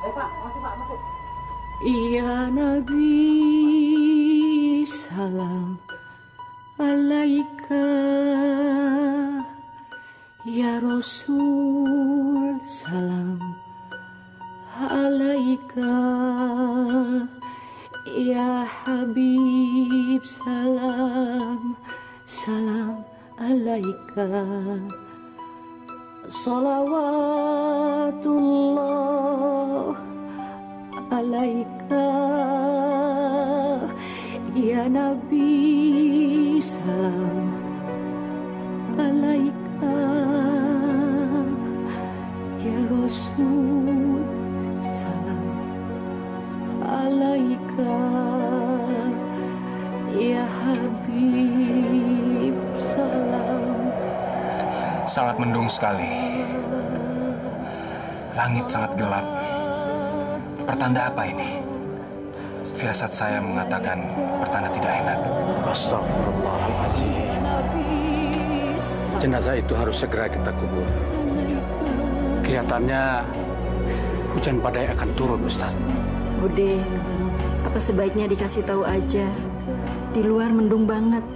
Ayo Pak, masuk Pak, masuk. Ya Nabi, salam alaika. Ya Rasul, salam alaika. Ya Habib, salam alaika. Salawatullah alaika. Ya Nabi, salam alaika. Ya Rasul, salam alaika. Ya Habib, salam. Sangat mendung sekali. Langit sangat gelap. Pertanda apa ini? Firasat saya mengatakan pertanda tidak enak. Astagfirullahaladzim. Jenazah itu harus segera kita kubur. Kelihatannya hujan badai akan turun, Ustaz. Bude, apa sebaiknya dikasih tahu aja? Di luar mendung banget.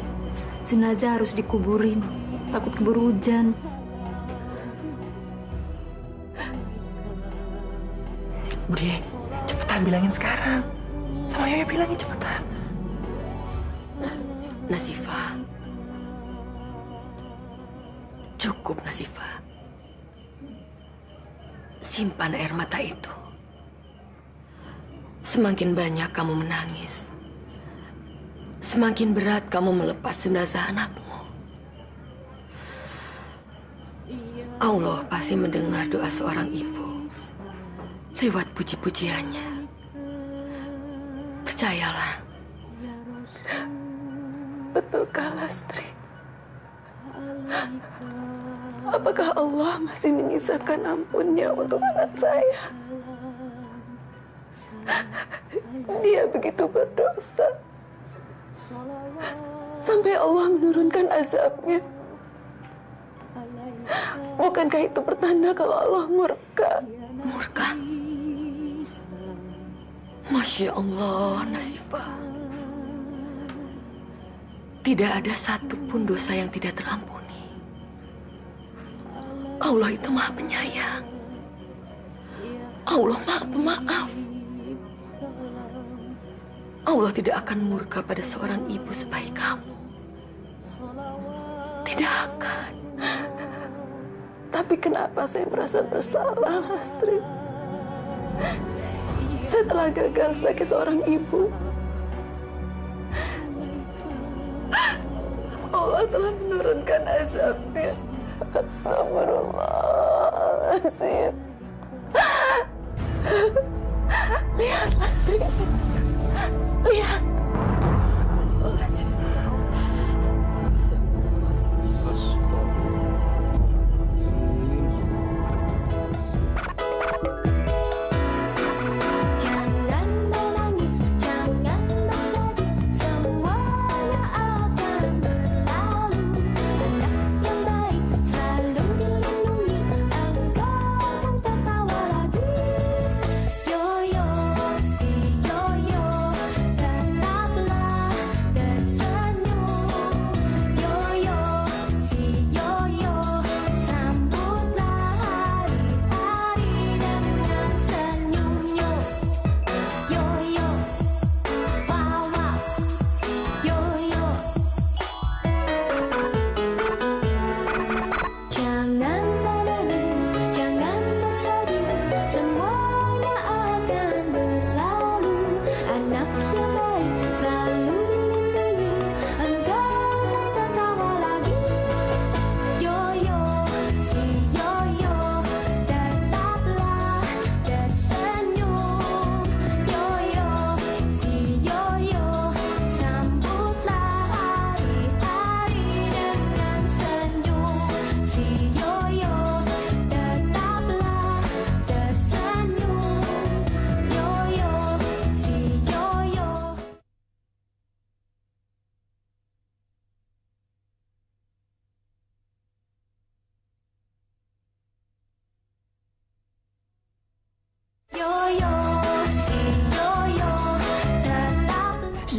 Jenazah harus dikuburin. Takut keburu hujan. Bude, cepetan bilangin sekarang. Sama Yoyo bilangin cepetan. Nasifah. Cukup, Nasifah. Simpan air mata itu. Semakin banyak kamu menangis, semakin berat kamu melepas jenazah anakmu. Allah pasti mendengar doa seorang ibu lewat puji-pujiannya. Percayalah. Betulkah, Lastri? Apakah Allah masih menyisakan ampunnya untuk anak saya? Dia begitu berdosa sampai Allah menurunkan azabnya. Bukankah itu pertanda kalau Allah murka? Murka? Masya Allah, Nasifah. Tidak ada satupun dosa yang tidak terampuni. Allah itu Maha Penyayang. Allah Maha Pemaaf. Allah tidak akan murka pada seorang ibu sebaik kamu. Tidak akan. Tapi kenapa saya merasa bersalah, Lastri? Saya telah gagal sebagai seorang ibu. Allah telah menurunkan azabnya. Astagfirullahaladzim. Lihat, Lastri. Lihat.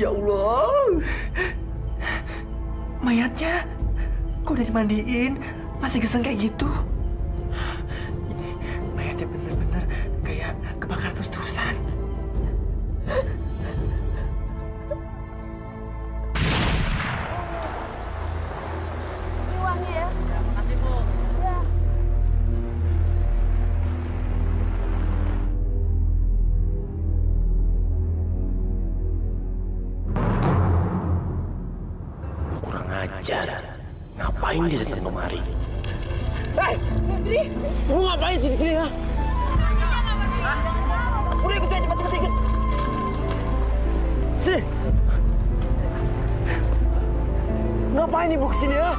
Ya Allah. Mayatnya kok udah dimandiin, masih geseng kayak gitu? Ini mayatnya bener-bener kayak kebakar terus-terusan. Uangnya ya. Makasih, Bu. Ya. Kurang ajar. Ngapain dia datang kemari? Hei, Febri. Kamu ngapain sih di sini, ha? Udah ikut saya, cepat ikut. Sini. Ngapain ibu kesini, ha?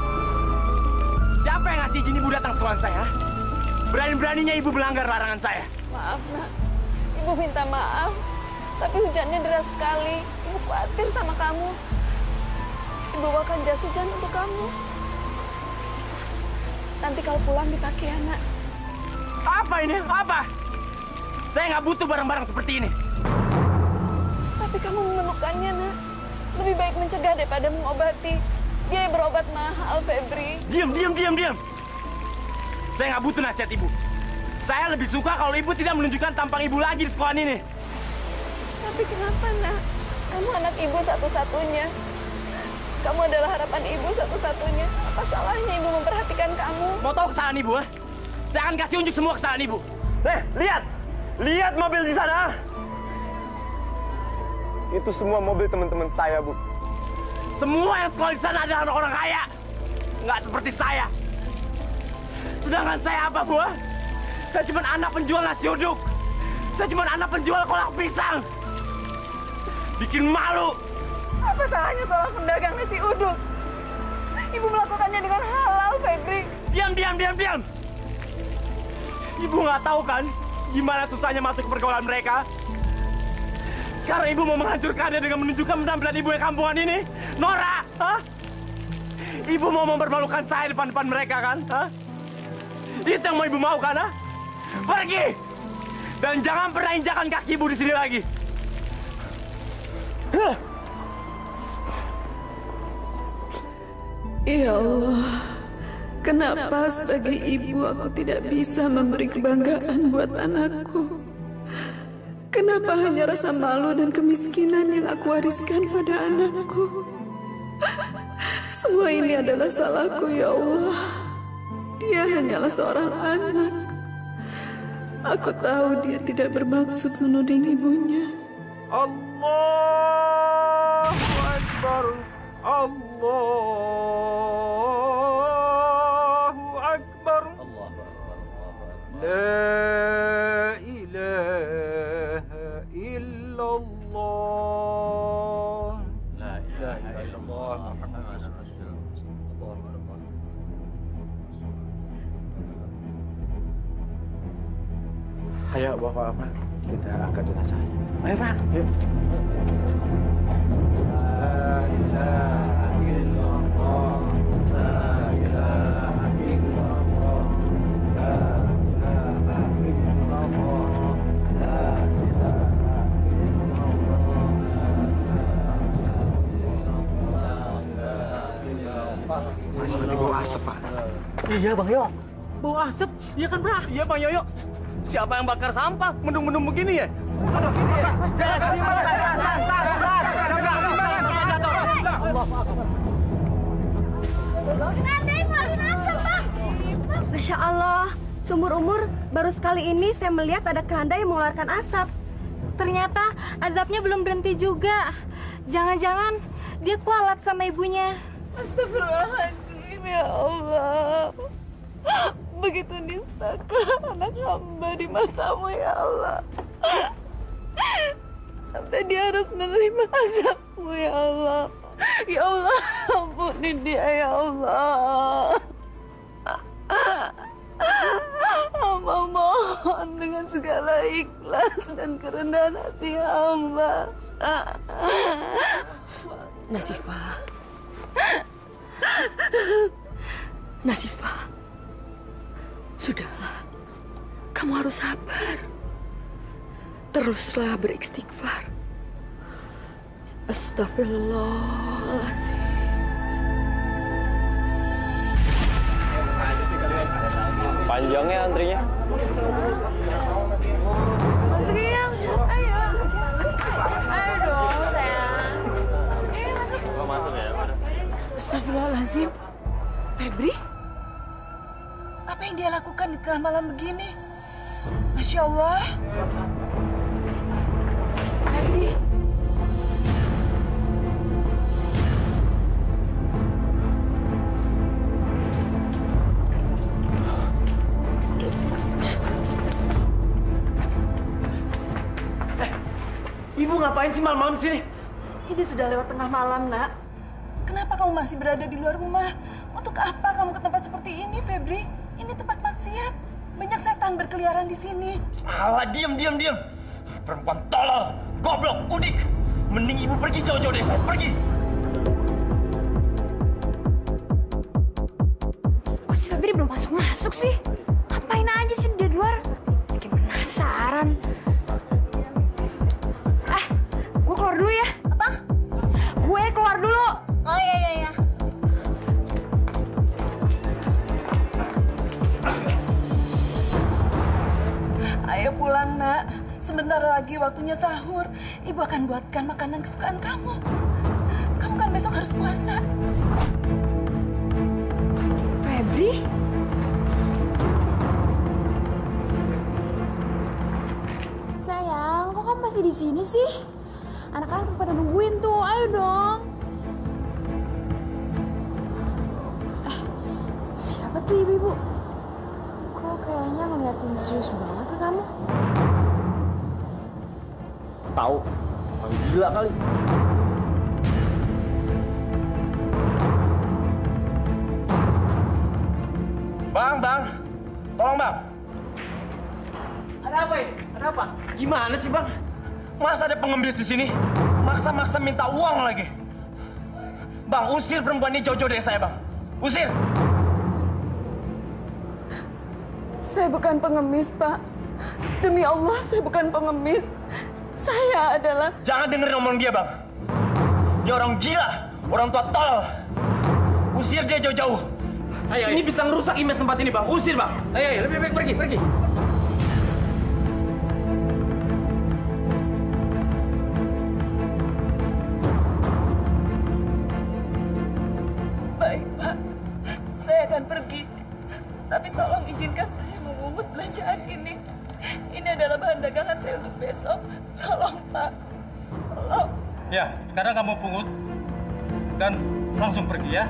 Siapa yang ngasih izin ibu datang ke ruangan saya? Berani-beraninya ibu melanggar larangan saya. Maaf, Nak. Ibu minta maaf. Tapi hujannya deras sekali. Ibu khawatir sama kamu. Ibu bawakan jas hujan untuk kamu. Nanti kalau pulang dipakai ya, Nak. Apa ini? Apa? Saya nggak butuh barang-barang seperti ini. Tapi kamu memerlukannya, Nak. Lebih baik mencegah daripada mengobati. Biaya berobat mahal, Febri. Diam. Saya nggak butuh nasihat ibu. Saya lebih suka kalau ibu tidak menunjukkan tampang ibu lagi di sekolah ini. Tapi kenapa, Nak? Kamu anak ibu satu-satunya. Kamu adalah harapan ibu satu-satunya. Apa salahnya ibu memperhatikan kamu? Mau tahu kesalahan ibu, ha? Saya akan kasih unjuk semua kesalahan ibu. Lihat! Lihat mobil di sana! Itu semua mobil teman-teman saya, Bu. Semua yang sekolah di sana adalah orang kaya. Nggak seperti saya. Sedangkan saya apa, Bu? Saya cuma anak penjual nasi uduk. Saya cuma anak penjual kolak pisang. Bikin malu. Apa salahnya seorang pedagang nasi uduk? Ibu melakukannya dengan halal, Febri. Diam. Ibu nggak tahu kan gimana susahnya masuk ke pergaulan mereka? Sekarang ibu mau menghancurkannya dengan menunjukkan penampilan ibu yang kampungan ini? Nora, hah? Ibu mau mempermalukan saya depan-depan mereka kan? Hah? Itu yang mau ibu mau kan? Hah? Pergi! Dan jangan pernah injakan kaki ibu di sini lagi. Ya Allah, kenapa sebagai ibu aku tidak bisa memberi kebanggaan buat anakku? Kenapa hanya rasa malu dan kemiskinan yang aku wariskan pada anakku? Semua ini adalah salahku, ya Allah. Dia hanyalah seorang anak. Aku tahu dia tidak bermaksud menuding ibunya. Allahu Akbar. Allahu Akbar. La ilaha illallah. La ilaha illallah. Ayo bawa Pak, kita angkat jenazahnya. Ayo Pak. Ayo. Seperti bau asap, Pak. Iya, Bang Yo. Bau asap? Iya kan, Bra? Iya, Bang Yoyo. Siapa yang bakar sampah? Mendung-mendung begini ya? Aduh, jangan kesimbangan. Masya Allah, seumur umur baru sekali ini saya melihat ada keranda yang mengeluarkan asap. Ternyata azabnya belum berhenti juga. Jangan-jangan dia kualat sama ibunya. Astagfirullahaladzim, ya Allah. Begitu nistakah anak hamba di matamu, ya Allah. Sampai dia harus menerima azabmu, ya Allah. Ya Allah, ampuni dia, ya Allah. Hamba mohon dengan segala ikhlas dan kerendahan hati hamba. Nasifah, sudahlah. Kamu harus sabar. Teruslah beristighfar. Astagfirullahaladzim. Panjangnya antrinya. Masuk yang, ayo. Ayo dong, sayang. Masuk ya. Astagfirullahaladzim. Febri? Apa yang dia lakukan di tengah malam begini? Masya Allah. Febri. Ibu ngapain sih malam-malam di sini? Ini sudah lewat tengah malam, Nak. Kenapa kamu masih berada di luar rumah? Untuk apa kamu ke tempat seperti ini, Febri? Ini tempat maksiat. Banyak setan berkeliaran di sini. Alah, diam. Perempuan tolol, goblok, udik. Mending ibu pergi jauh-jauh dari saya, pergi. Oh, si Febri belum masuk sih. Ngapain aja sih di luar? Bikin penasaran. Gue keluar dulu ya. Apa? Gue keluar dulu. Oh iya. Ayo pulang, Nak. Sebentar lagi waktunya sahur. Ibu akan buatkan makanan kesukaan kamu. Kamu kan besok harus puasa. Febri? Sayang, kok kamu masih di sini sih? Anak-anak pada nungguin tuh, ayo dong. Siapa tuh ibu-ibu? Kok kayaknya ngeliatin serius banget ke kamu? Tahu, orang gila kali. Bang, tolong bang. Ada apa ya? Ada apa? Gimana sih bang? Masa ada pengemis di sini? Maksa-maksa minta uang lagi. Bang, usir perempuan ini jauh-jauh dari saya, bang. Usir! Saya bukan pengemis, Pak. Demi Allah, saya bukan pengemis. Saya adalah... Jangan dengerin omongan dia, bang. Dia orang gila, orang tua tolol. Usir dia jauh-jauh. Ayo, ini bisa ngerusak image tempat ini, bang. Usir, bang. Ayo, lebih baik pergi. Baik, Pak. Saya akan pergi. Tapi tolong izinkan saya memungut belanjaan ini. Ini adalah bahan dagangan saya untuk besok. Tolong, Pak. Tolong. Ya, sekarang kamu pungut dan langsung pergi ya.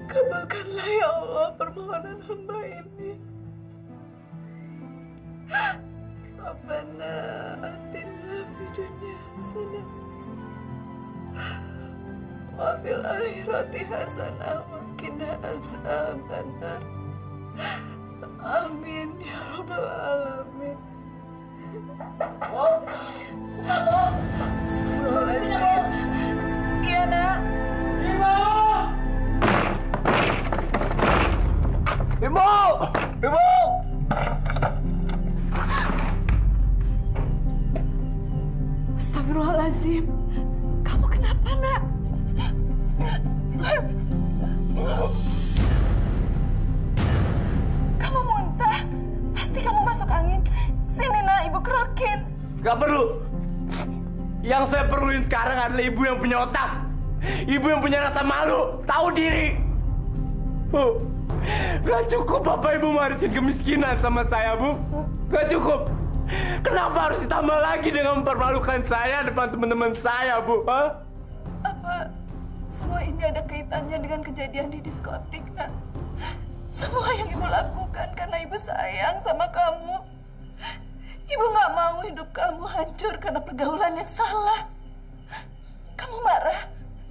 Kabulkanlah ya Allah permohonan hamba ini. Rabbana atina fid dunya hasanah wa fil akhirati hasanah wa qina azabannar. Amin ya rabbal alamin. Astagfirullahaladzim. Iya, Nak. Ibu! Astagfirullahaladzim. Kamu kenapa, Nak? Kamu muntah. Pasti kamu masuk angin. Sini, Nak, Ibu kerokin. Gak perlu. Yang saya perluin sekarang adalah ibu yang punya otak. Ibu yang punya rasa malu, tahu diri. Bu, gak cukup Bapak Ibu warisin kemiskinan sama saya, Bu. Gak cukup. Kenapa harus ditambah lagi dengan mempermalukan saya depan teman-teman saya, Bu? Hah? Apa semua ini ada kaitannya dengan kejadian di diskotik, Nak? Semua yang Ibu lakukan karena Ibu sayang sama kamu. Ibu nggak mau hidup kamu hancur karena pergaulan yang salah. Kamu marah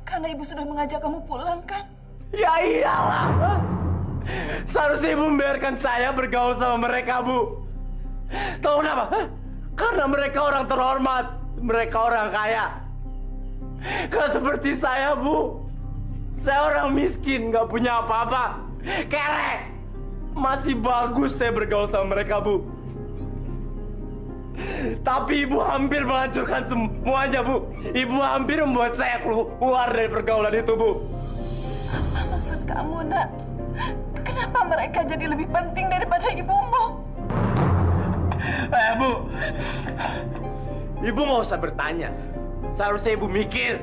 karena Ibu sudah mengajak kamu pulang, kan? Ya iyalah. Seharusnya Ibu membiarkan saya bergaul sama mereka, Bu. Tahu kenapa? Karena mereka orang terhormat. Mereka orang kaya. Gak seperti saya, Bu. Saya orang miskin, gak punya apa-apa. Kere. Masih bagus saya bergaul sama mereka, Bu. Tapi Ibu hampir menghancurkan semuanya, Bu. Ibu hampir membuat saya keluar dari pergaulan itu, Bu. Apa maksud kamu, Nak? Kenapa mereka jadi lebih penting daripada ibumu? Bu. Ibu nggak usah bertanya. Seharusnya Ibu mikir.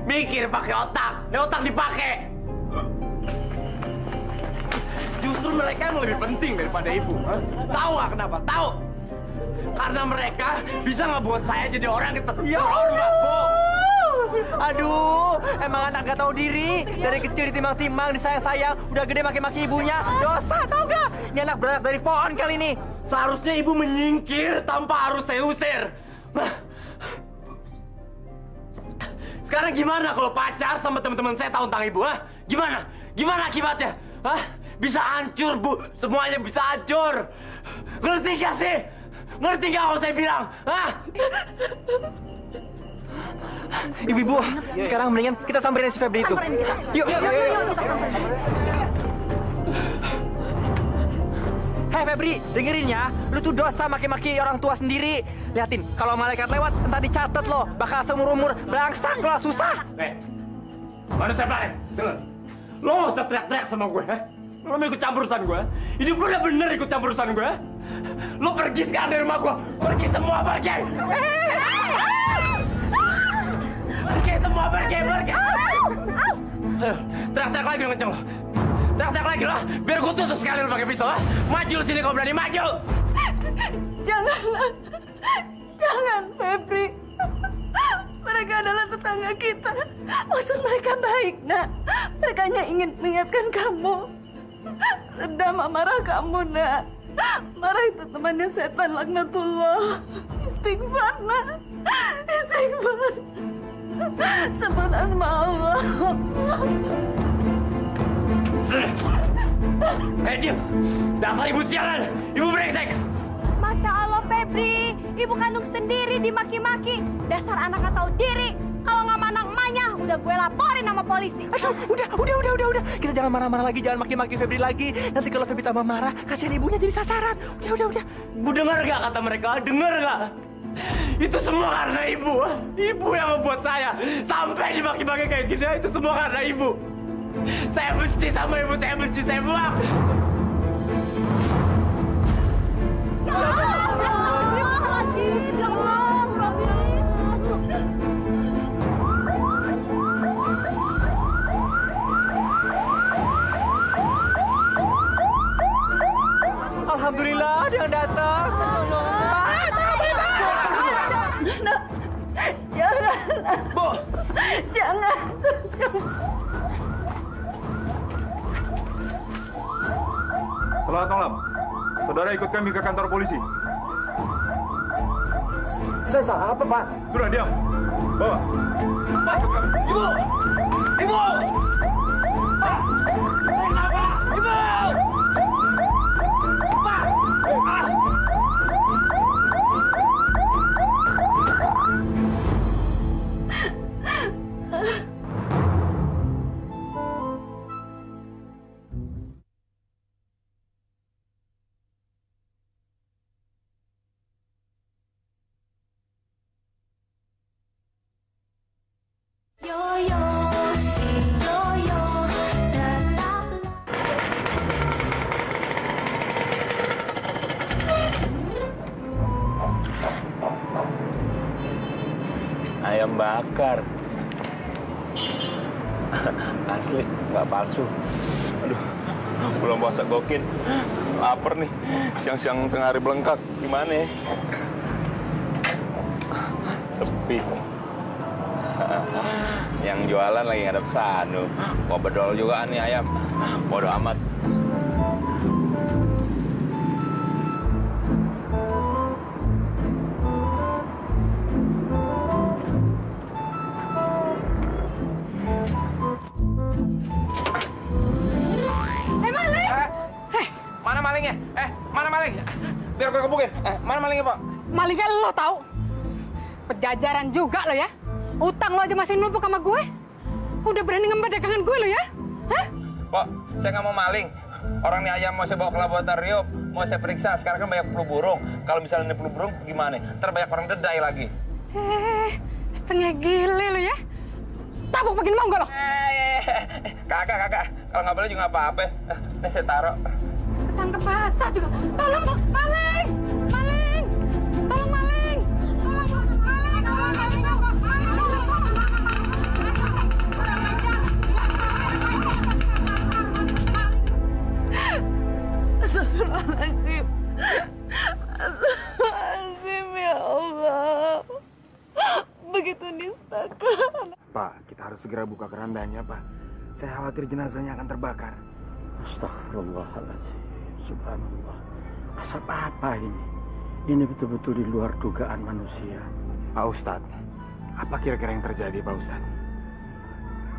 Mikir pakai otak. Ini otak dipakai. Justru mereka yang lebih penting daripada Ibu. Tahu nggak kenapa? Tahu? Karena mereka bisa nggak buat saya jadi orang yang terhormat, Bu. Aduh, emang anak gak tahu diri. Dari kecil ditimang-timang, disayang-sayang, udah gede maki-maki ibunya. Dosa, tau gak? Ini anak beranak dari pohon kali ini. Seharusnya Ibu menyingkir tanpa harus saya usir. Sekarang gimana kalau pacar sama teman-teman saya tahu tentang Ibu, ha? Gimana? Gimana akibatnya? Hah? Bisa hancur, Bu. Semuanya bisa hancur. Ngerti gak sih? Ngerti gak kalau saya bilang? Hah? Ibu-ibu, sekarang mendingan kita samperin si Febri itu. Yuk. Hei Febri, dengerin ya. Lu tuh dosa maki-maki orang tua sendiri. Liatin, kalau malaikat lewat, entar dicatat loh. Bakal seumur-umur belangsak lo, susah. Manusia balik, dengar. Lo gak usah teriak-teriak sama gue, ha? Lo mau ikut campur urusan gue? Hidup lo udah bener ikut campur urusan gue, ha? Lo pergi sekarang dari rumah gue. Pergi semua, pergi. Pergi semua, pergi. Teriak-teriak lagi dong kenceng lo. Teriak-teriak lagi lo. Biar gue tutup sekali lo pakai pisau, ha? Maju lo sini kalau berani, maju. Janganlah. Jangan, Febri. Mereka adalah tetangga kita. Maksud mereka baik, Nak. Mereka hanya ingin mengingatkan kamu. Redam amarah kamu, Nak. Marah itu temannya setan, laknatullah. Istighfar, Nak. Istighfar. Sebut asma Allah. Diam. Dasar ibu sialan. Ibu brengsek. Masya Allah, Febri. Ibu kandung sendiri dimaki-maki. Dasar anak gak tahu diri. Kalau nggak mana emaknya, udah gue laporin sama polisi. Aduh, udah. Kita jangan marah-marah lagi, jangan maki-maki Febri lagi. Nanti kalau Febri tambah marah, kasihan ibunya jadi sasaran. Udah. Bu dengar gak kata mereka? Dengar gak? Itu semua karena ibu. Ibu yang membuat saya sampai dimaki-maki kayak gini. Itu semua karena ibu. Saya benci sama ibu, saya benci, saya buang. Alhamdulillah ada yang datang. Jangan. Bu. Jangan. Selamat malam. Saudara ikut kami ke kantor polisi. Saya salah apa, Pak? Sudah diam. Bawa. Ibu! Ibu! Pak! Saya kenapa? Ibu! Pak! Ayam bakar. Asli, nggak palsu. Aduh, belum puasa gokil. Lapar nih. Siang-siang tengah hari belengkak. Gimana? Sepi. Yang jualan lagi ngadep sanu. Mau bedol juga nih ayam. Bodoh amat. Maling! Mana malingnya? Mana maling? Biar gue kebukin. Mana malingnya, Pak? Malingnya lo tahu? Pejajaran juga lo ya. Utang lo aja masih numpuk sama gue. Udah berani ngembat dagangan gue lo ya? Hah? Pak, saya nggak mau maling. Orang nih ayam mau saya bawa ke laboratorium, mau saya periksa. Sekarang kan banyak flu burung. Kalau misalnya ini flu burung, gimana? Ntar banyak orang dedai lagi. Setengah gile lo ya. Tabuk makin mau nggak lo? Kakak. Kalau nggak boleh juga nggak apa-apa. Nih saya taruh. Ketangkep basah juga. Tolong, maling! Maling! Tolong, maling! Tolong, maling! Astagfirullahaladzim. Astagfirullahaladzim, ya Allah. Begitu nistakan. Pak, kita harus segera buka kerandanya, Pak. Saya khawatir jenazahnya akan terbakar. Astagfirullahaladzim. Subhanallah. Asap apa ini? Ini betul-betul di luar dugaan manusia. Pak Ustadz, apa kira-kira yang terjadi, Pak Ustadz?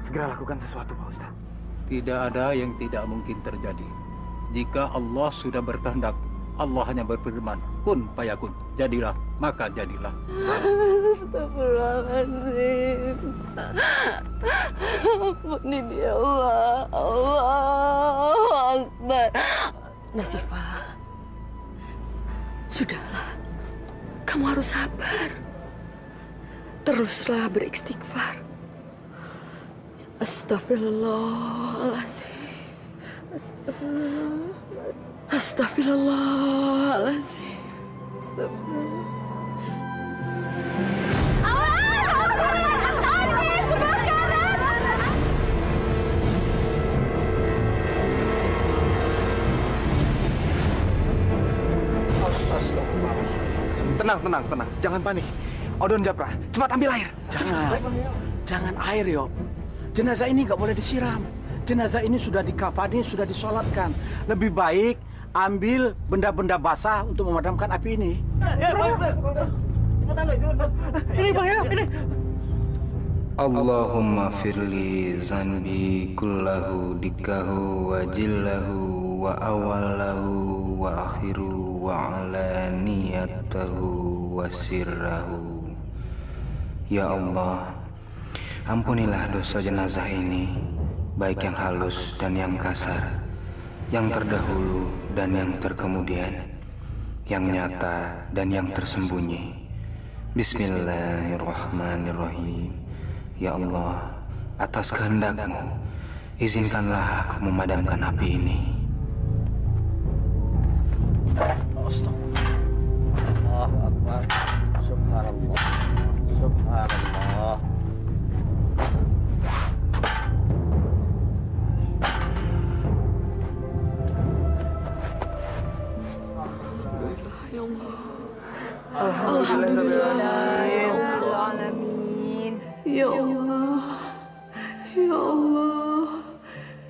Segera lakukan sesuatu, Pak Ustadz. Tidak ada yang tidak mungkin terjadi. Jika Allah sudah berkehendak, Allah hanya berfirman, kun fayakun, jadilah, maka jadilah. Astagfirullahaladzim. Ampuni dia, Allah. Allahu Akbar. Nasifah, sudahlah. Kamu harus sabar. Teruslah beristighfar. Astagfirullahaladzim. Astagfirullahaladzim. Tenang. Jangan panik. Odon Japra, cepat ambil air. Jangan air, yo. Jenazah ini nggak boleh disiram. Jenazah ini sudah dikafani, sudah disolatkan. Lebih baik ambil benda-benda basah untuk memadamkan api ini. Ini Bang ya, ini. Allahumma firli zanbi kullahu dikahu wa jillahu wa awalahu wa akhiru wa alaniyatahu wa sirrahu. Ya Allah, ampunilah dosa jenazah ini, baik yang halus dan yang kasar, yang terdahulu dan yang terkemudian, yang nyata dan yang tersembunyi. Bismillahirrahmanirrahim. Ya Allah, atas kehendak-Mu, izinkanlah aku memadamkan api ini. Allahu Akbar. Subhanallah. Subhanallah. Ya Allah. Alhamdulillah ya Rabbil alamin. Ya Allah. Ya Allah.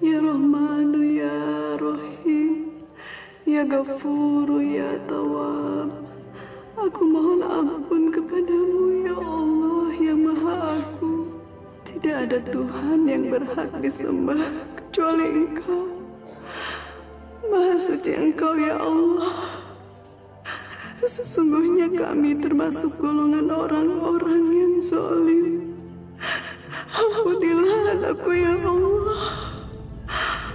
Ya Rahmanu ya Rahim. Ya Ghafuru ya Tawwab. Aku mohon ampun kepadamu ya Allah yang Maha Agung. Tidak ada Tuhan yang berhak disembah kecuali Engkau. Maha suci Engkau ya Allah. Sesungguhnya kami termasuk golongan orang-orang yang zalim. Ampunilah anakku ya Allah.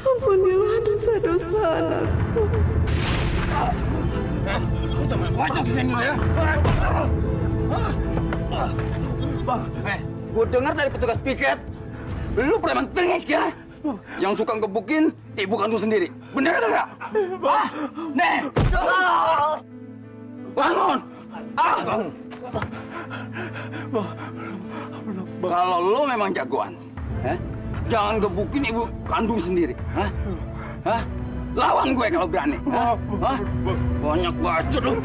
Ampunilah dosa-dosa anakku. Wajib di sini ya. Gue dengar dari petugas piket, lu preman tengik ya, yang suka ngebukin ibu kandung sendiri. Bener nggak? Wah, nih, bangun. Bangun. Kalau lu memang jagoan, jangan gebukin ibu kandung sendiri. Lawan gue kalau berani. Hah? Banyak bacot lu.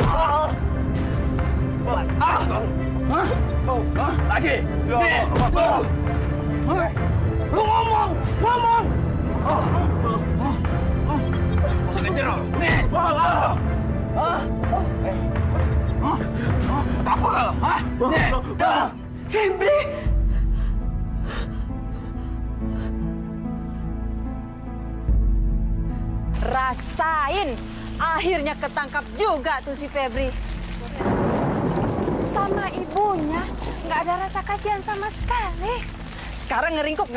Lagi. Nih. Lu ngomong. Masih kejar lu. Nih. Apa kalau? Hah? Nih. Febri. Rasain, akhirnya ketangkap juga tuh si Febri. Sama ibunya, nggak ada rasa kasihan sama sekali. Sekarang ngeringkuk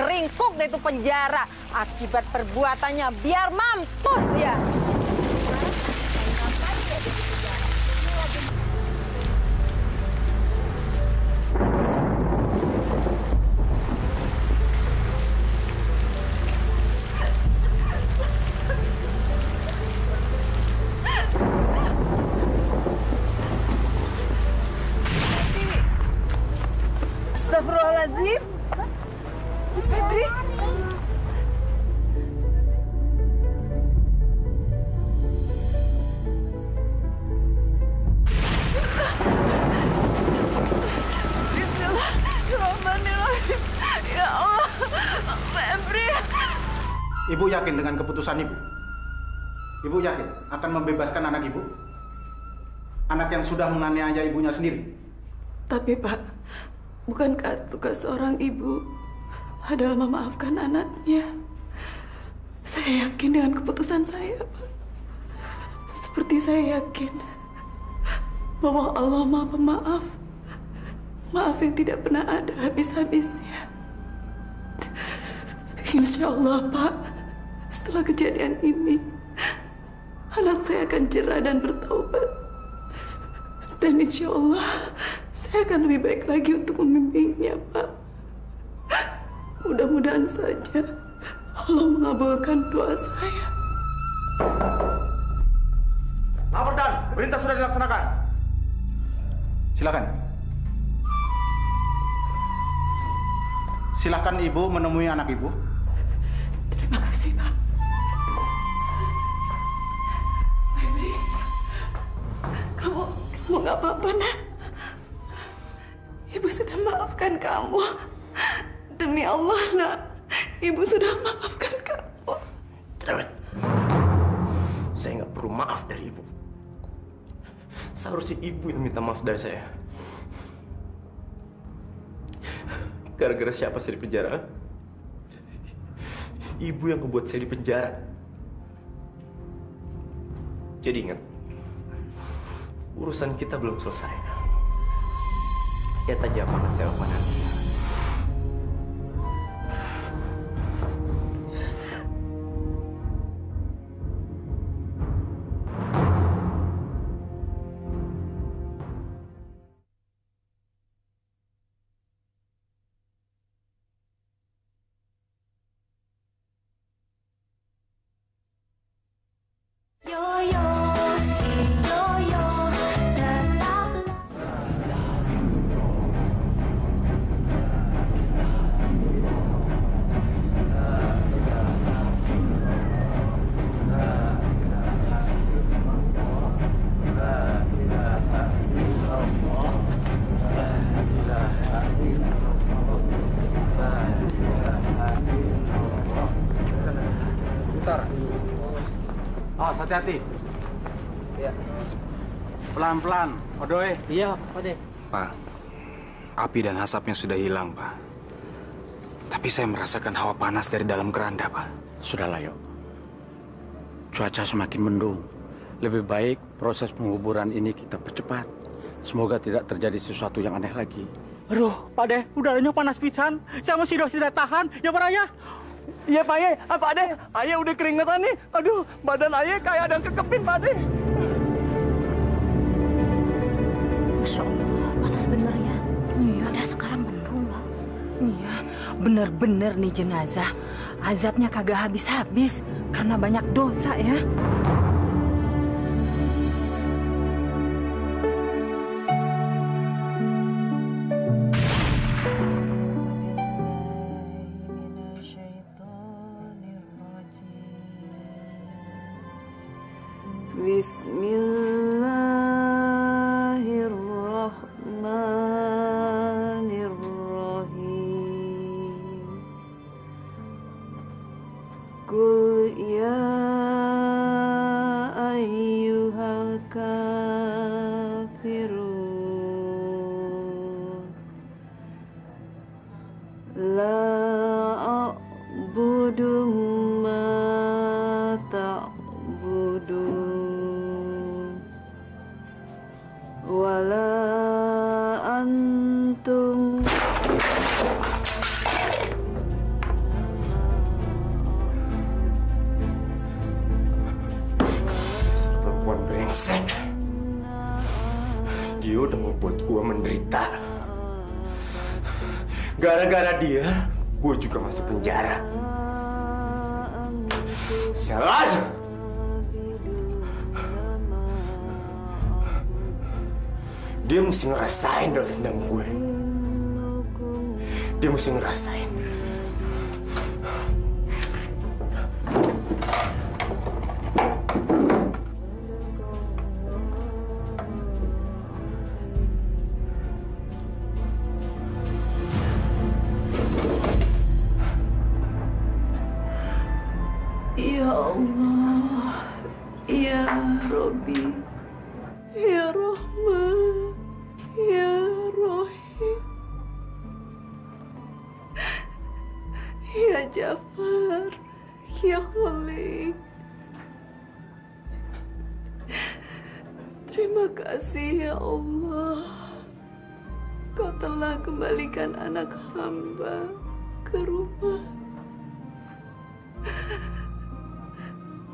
deh tuh penjara. Akibat perbuatannya, biar mampus dia. Astagfirullahaladzim. Febri. Bismillahirrahmanirrahim. Ya Allah. Febri. Ibu yakin dengan keputusan ibu? Ibu yakin akan membebaskan anak ibu? Anak yang sudah menganiaya ibunya sendiri? Tapi Pak, bukankah tugas seorang ibu adalah memaafkan anaknya? Saya yakin dengan keputusan saya, Pak. Seperti saya yakin bahwa Allah Maha Pemaaf. Maaf yang tidak pernah ada habis-habisnya. Insya Allah, Pak, setelah kejadian ini, anak saya akan jerah dan bertaubat. Dan insya Allah, saya akan lebih baik lagi untuk membimbingnya, Pak. Mudah-mudahan saja Allah mengabulkan doa saya. Lapor dan perintah sudah dilaksanakan. Silakan. Silakan ibu menemui anak ibu. Terima kasih, Pak. Febri, kamu nggak apa-apa, nak? Ibu sudah maafkan kamu. Demi Allah, nak. Ibu sudah maafkan kamu. Cerewet. Saya nggak perlu maaf dari ibu. Seharusnya ibu yang minta maaf dari saya. Gara-gara siapa saya di penjara? Ibu yang membuat saya di penjara. Jadi ingat, urusan kita belum selesai. Lihat aja mana saya lakukan nanti. Hati-hati. Iya. Pelan-pelan, Odoy. Iya, Pak De. Pak, api dan asapnya sudah hilang, Pak. Tapi saya merasakan hawa panas dari dalam keranda, Pak. Sudahlah, yuk. Cuaca semakin mendung. Lebih baik proses penguburan ini kita percepat. Semoga tidak terjadi sesuatu yang aneh lagi. Aduh, Pak De, udaranya panas pisan. Saya masih tidak tahan, ya Pak Raya. Iya Pak Ye, Pak Ade, Ayah udah keringetan nih. Aduh, badan Ayah kayak ada yang kekepin Pak Ade. Masya Allah, panas bener ya. Iya. Ada sekarang mendung loh. Iya, bener-bener nih jenazah. Azabnya kagak habis-habis karena banyak dosa ya. gue menderita. Gara-gara dia, gue juga masuk penjara. Sialan! Dia mesti ngerasain balas dendam gue. Dia mesti ngerasain. Ya Allah, Ya Robbi, Ya Rahman, Ya Rahim, Ya Jafar, Ya Khalik. Terima kasih ya Allah, Kau telah kembalikan anak hamba ke rumah.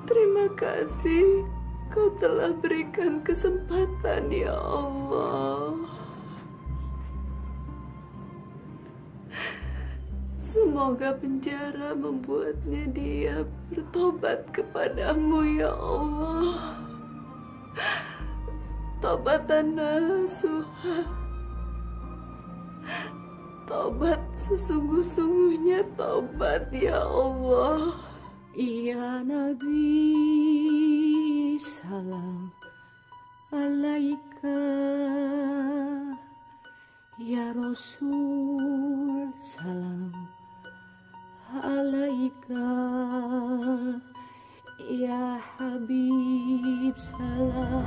Terima kasih Kau telah berikan kesempatan ya Allah. Semoga penjara membuatnya dia bertobat kepadamu ya Allah. Tobatan nasuha, tobat sesungguh-sungguhnya tobat ya Allah. Ya Nabi, salam alaika. Ya Rasul, salam alaika. Ya Habib, salam.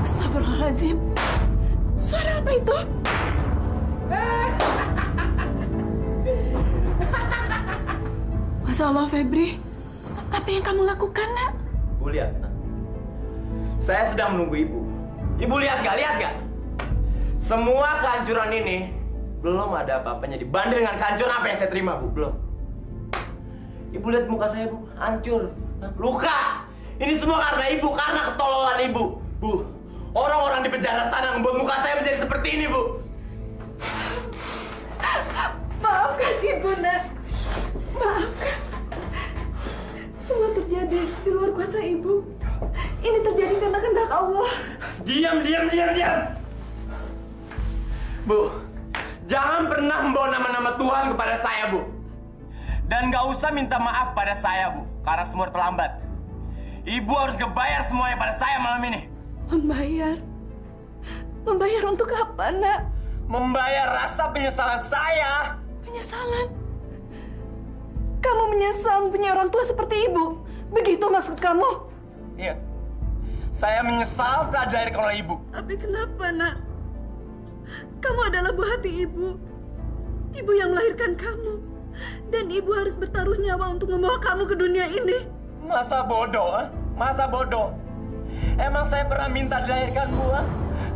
Astagfirullahaladzim. Suara apa itu? Masya Allah, Febri. Apa yang kamu lakukan, nak? Ibu lihat, nak. Saya sedang menunggu ibu. Ibu lihat gak? Lihat gak? Semua kehancuran ini belum ada apa-apanya dibanding dengan kehancuran apa yang saya terima, Bu. Belum. Ibu lihat muka saya, Bu. Hancur. Luka. Ini semua karena ibu, karena ketololan ibu. Bu, orang-orang di penjara sana membuat muka saya menjadi seperti ini, Bu. Maafkan ibu, nak. Maafkan. Semua terjadi di luar kuasa ibu. Ini terjadi karena kehendak Allah. Diam. Bu, jangan pernah membawa nama-nama Tuhan kepada saya, Bu. Dan gak usah minta maaf pada saya, Bu. Karena semua terlambat. Ibu harus ngebayar semuanya pada saya malam ini. Membayar? Membayar untuk apa, nak? Membayar rasa penyesalan saya. Penyesalan? Kamu menyesal punya orang tua seperti ibu? Begitu maksud kamu? Iya. Saya menyesal telah dilahirkan oleh ibu. Tapi kenapa, nak? Kamu adalah buah hati ibu. Ibu yang melahirkan kamu. Dan ibu harus bertaruh nyawa untuk membawa kamu ke dunia ini. Masa bodoh, masa bodoh. Emang saya pernah minta dilahirkan, Bu?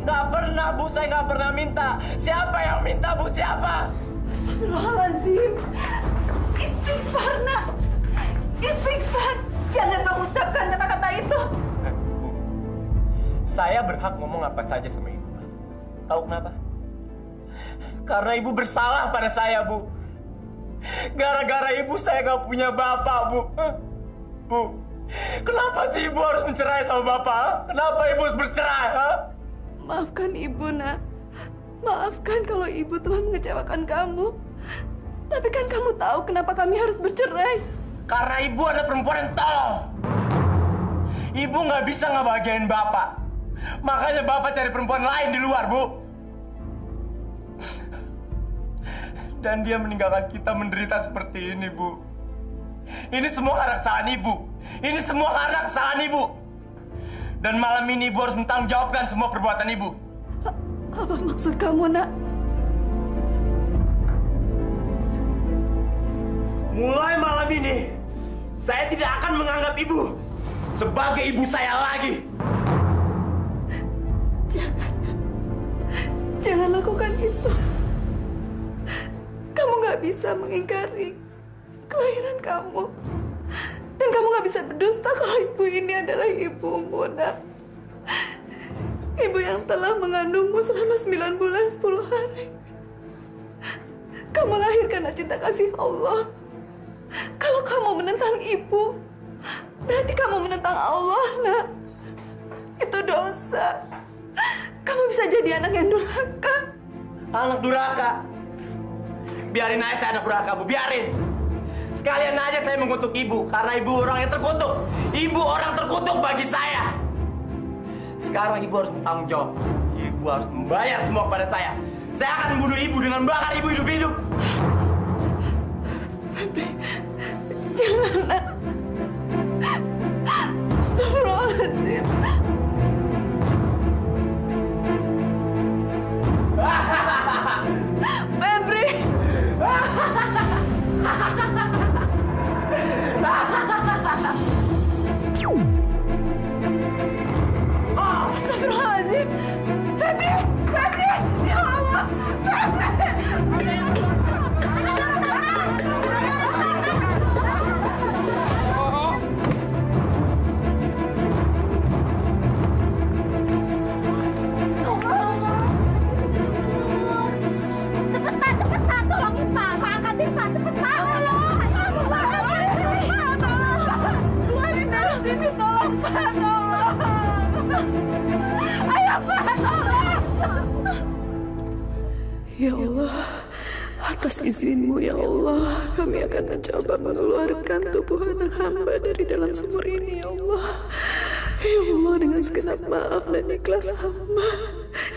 Nggak pernah, Bu. Saya nggak pernah minta. Siapa yang minta, Bu? Siapa? Astagfirullahaladzim. Istighfar, nak. Istighfar. Jangan kamu ucapkan kata-kata itu. Bu, saya berhak ngomong apa saja sama ibu. Tahu kenapa? Karena ibu bersalah pada saya, Bu. Gara-gara ibu saya nggak punya bapak, Bu. Bu, kenapa sih ibu harus mencerai sama bapak? Kenapa ibu harus bercerai? Maafkan ibu, nak. Maafkan kalau ibu telah mengecewakan kamu. Tapi kan kamu tahu kenapa kami harus bercerai. Karena ibu ada perempuan yang tolol. Ibu nggak bisa ngebahagiain bapak. Makanya bapak cari perempuan lain di luar, Bu. Dan dia meninggalkan kita menderita seperti ini, Bu. Ini semua karena kesalahan ibu. Ini semua karena kesalahan ibu. Dan malam ini ibu harus mentanggungjawabkan semua perbuatan ibu. Apa maksud kamu, nak? Mulai malam ini, saya tidak akan menganggap ibu sebagai ibu saya lagi. Jangan lakukan itu. Kamu nggak bisa mengingkari kelahiran kamu. kamu gak bisa berdusta kalau ibu ini adalah ibumu, nak. Ibu yang telah mengandungmu selama 9 bulan 10 hari. Kamu lahir karena cinta kasih Allah. Kalau kamu menentang ibu, berarti kamu menentang Allah, nak. Itu dosa. Kamu bisa jadi anak yang durhaka. Anak durhaka? Biarin aja saya anak durhaka, Bu. Biarin. Sekalian aja saya mengutuk ibu, karena ibu orang yang terkutuk. Ibu orang terkutuk bagi saya. Sekarang ibu harus bertanggung jawab. Ibu harus membayar semua kepada saya. Saya akan membunuh ibu dengan bakar ibu hidup-hidup. Febri, jangan, nak. Astagfirullahaladzim. Febri. Astagfirullahaladzim. Febri, Febri, ya Allah, Febri. Cepetan, tolongin Pak. Pak, angkatin Pak, cepetan. Keluarin dari sini, tolong Pak, tolong. Ayo Pak, tolong. Ya Allah, atas izin-Mu ya Allah, kami akan mencoba mengeluarkan tubuh anak hamba dari dalam sumur ini ya Allah. Ya Allah, dengan segenap maaf dan ikhlas hamba,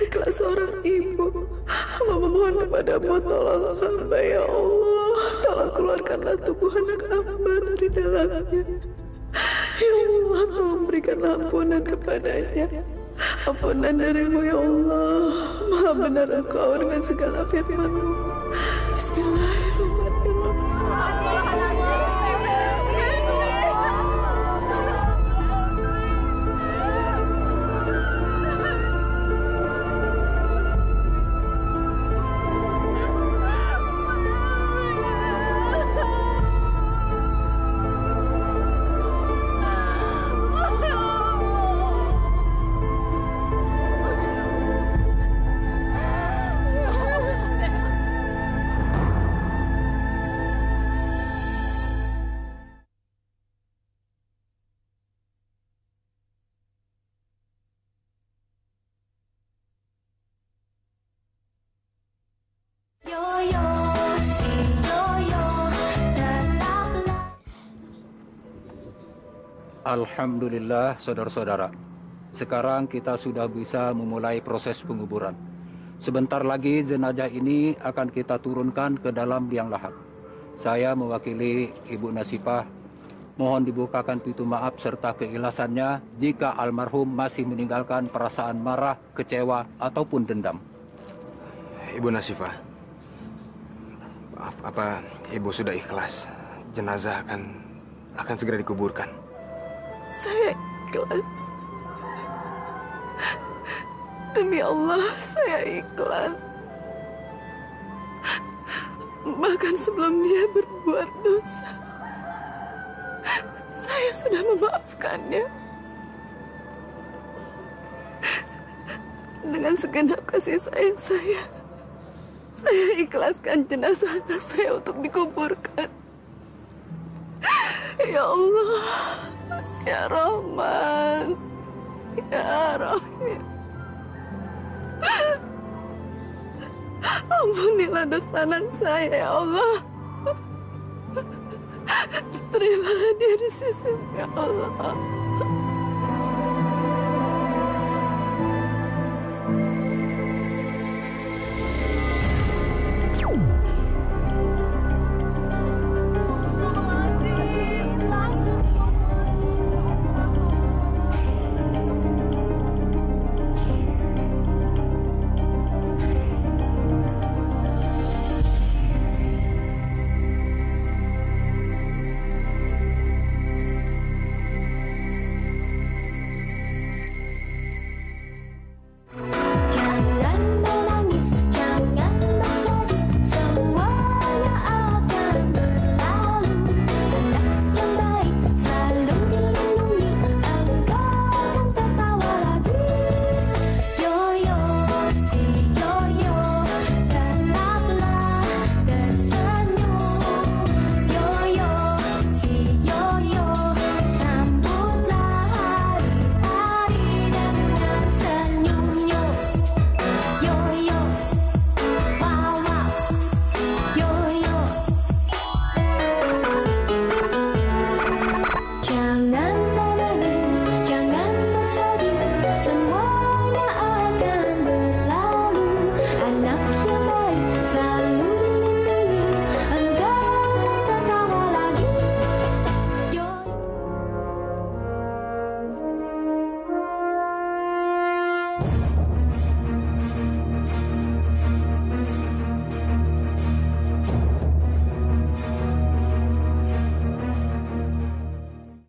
ikhlas seorang ibu, hamba memohon kepadamu, tolong hamba ya Allah, tolong keluarkanlah tubuh anak hamba dari dalamnya. Ya Allah, tolong berikanlah ampunan kepadanya. Ampunan dari-Mu ya Allah. Maha benar Engkau dengan segala firman-Mu. Bismillahirrahmanirrahim. Alhamdulillah, saudara-saudara. Sekarang kita sudah bisa memulai proses penguburan. Sebentar lagi jenazah ini akan kita turunkan ke dalam liang lahat. Saya mewakili Ibu Nasifah, mohon dibukakan pintu maaf serta keikhlasannya jika almarhum masih meninggalkan perasaan marah, kecewa, ataupun dendam. Ibu Nasifah, maaf, apa Ibu sudah ikhlas? Jenazah akan segera dikuburkan. Saya ikhlas. Demi Allah, saya ikhlas. Bahkan sebelum dia berbuat dosa, saya sudah memaafkannya. Dengan segenap kasih sayang saya ikhlaskan jenazah anak saya untuk dikuburkan. Ya Allah, Ya Rahman, Ya Rahim, ampunilah dosa anak saya, ya Allah. Terimalah dia di sisi-Mu, ya Allah.